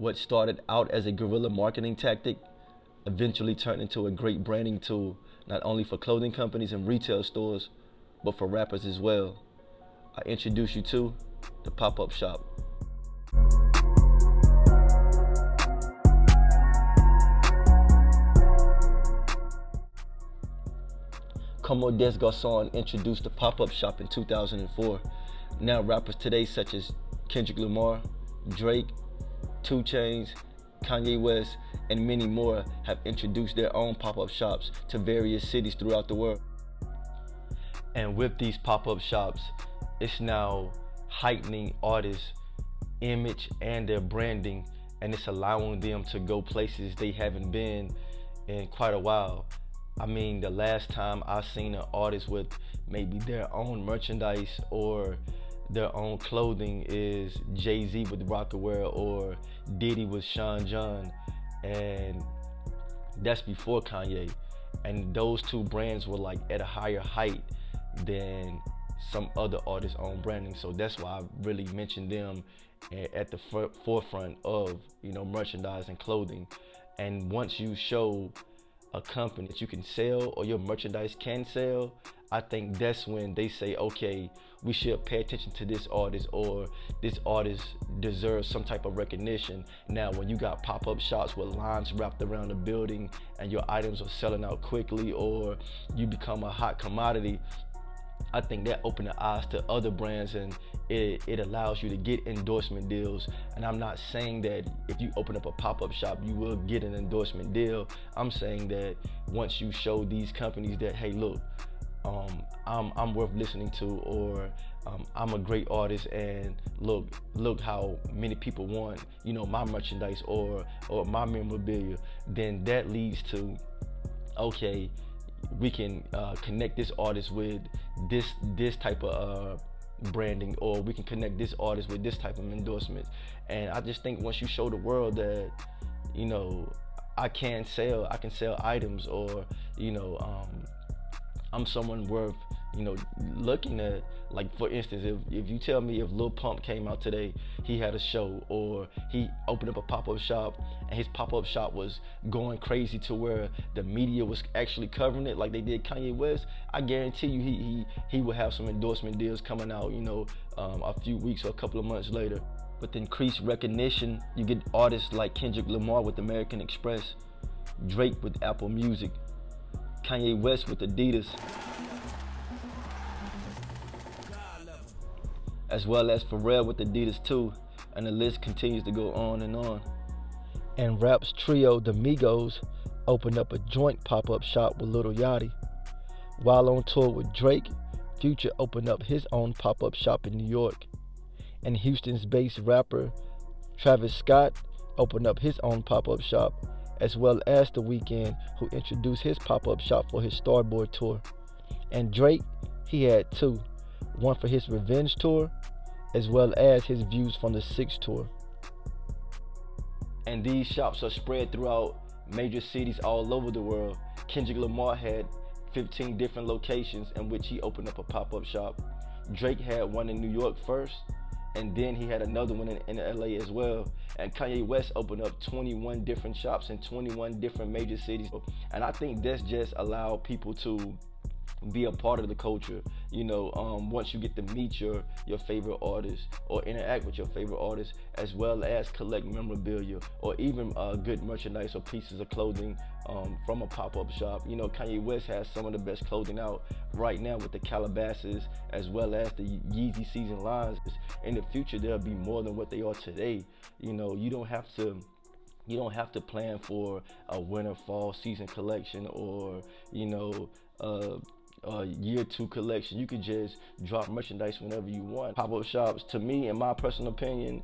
What started out as a guerrilla marketing tactic eventually turned into a great branding tool, not only for clothing companies and retail stores, but for rappers as well. I introduce you to the pop-up shop. Como des Garçons introduced the pop-up shop in 2004. Now rappers today such as Kendrick Lamar, Drake, 2 Chainz, Kanye West, and many more have introduced their own pop-up shops to various cities throughout the world. And with these pop-up shops, it's now heightening artists' image and their branding, and it's allowing them to go places they haven't been in quite a while. I mean, the last time I seen an artist with maybe their own merchandise or their own clothing is Jay-Z with Rockaware or Diddy with Sean John, and that's before Kanye. And those two brands were like at a higher height than some other artists' own branding. So that's why I really mentioned them at the forefront of, merchandise and clothing. And once you show a company that you can sell or your merchandise can sell, I think that's when they say, okay, we should pay attention to this artist, or this artist deserves some type of recognition. Now, when you got pop-up shops with lines wrapped around the building and your items are selling out quickly, or you become a hot commodity, I think that opened the eyes to other brands, and it allows you to get endorsement deals. And I'm not saying that if you open up a pop-up shop, you will get an endorsement deal. I'm saying that once you show these companies that, hey, look, I'm worth listening to, or I'm a great artist, and look how many people want, my merchandise or my memorabilia, then that leads to, okay, we can connect this artist with this type of branding, or we can connect this artist with this type of endorsements. And I just think once you show the world that, I can sell items, or I'm someone worth looking at. Like, for instance, if you tell me if Lil Pump came out today, he had a show, or he opened up a pop-up shop, and his pop-up shop was going crazy to where the media was actually covering it like they did Kanye West, I guarantee you he will have some endorsement deals coming out, a few weeks or a couple of months later. With increased recognition, you get artists like Kendrick Lamar with American Express, Drake with Apple Music, Kanye West with Adidas, as well as Pharrell with Adidas too, and the list continues to go on and on. And rap's trio, the Migos, opened up a joint pop-up shop with Lil Yachty. While on tour with Drake, Future opened up his own pop-up shop in New York. And Houston's based rapper Travis Scott opened up his own pop-up shop, as well as The Weeknd, who introduced his pop-up shop for his Starboard tour. And Drake, he had 2, one for his Revenge tour, as well as his Views from the 6 tour. And these shops are spread throughout major cities all over the world. Kendrick Lamar had 15 different locations in which he opened up a pop-up shop. Drake had one in New York first, and then he had another one in LA as well. And Kanye West opened up 21 different shops in 21 different major cities. And I think that's just allowed people to be a part of the culture. Once you get to meet your favorite artist, or interact with your favorite artist, as well as collect memorabilia, or even good merchandise or pieces of clothing from a pop-up shop. Kanye West has some of the best clothing out right now with the Calabasas, as well as the Yeezy season lines. In the future, there'll be more than what they are today. You don't have to plan for a winter fall season collection, or year 2 collection. You could just drop merchandise whenever you want. Pop-up shops, to me, in my personal opinion,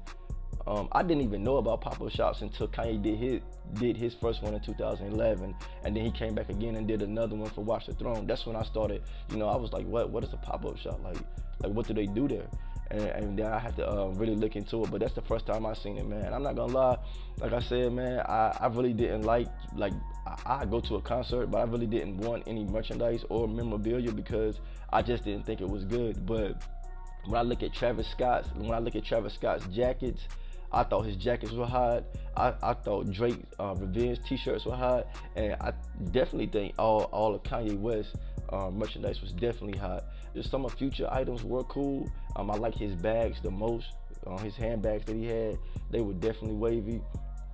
I didn't even know about pop-up shops until Kanye did his first one in 2011, and then he came back again and did another one for Watch the Throne. That's when I started, I was like, what is a pop-up shop? Like what do they do there? And then I had to really look into it. But that's the first time I seen it, man. I'm not gonna lie, like I said, man, I really didn't like I go to a concert, but I really didn't want any merchandise or memorabilia because I just didn't think it was good. But when I look at Travis Scott's jackets, I thought his jackets were hot. I thought Drake Revenge t-shirts were hot, and I definitely think all of Kanye West merchandise was definitely hot. Just some of Future items were cool. I like his bags the most. His handbags that he had, they were definitely wavy.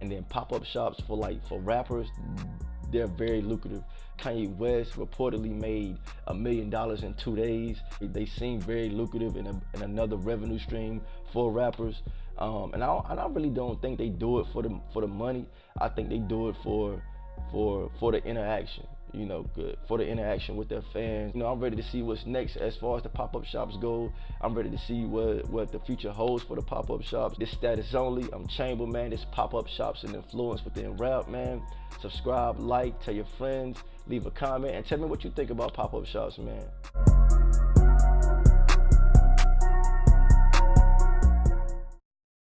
And then pop-up shops for rappers, they're very lucrative. Kanye West reportedly made $1 million in 2 days. They seem very lucrative in another revenue stream for rappers. And I really don't think they do it for the money. I think they do it for the interaction. You know, good for the interaction with their fans. You know, I'm ready to see what's next as far as the pop-up shops go. I'm ready to see what the future holds for the pop-up shops. This Status Only, I'm Chamberlain, man. This pop-up shops and influence within rap, man. Subscribe, like, tell your friends, leave a comment, and tell me what you think about pop-up shops, man.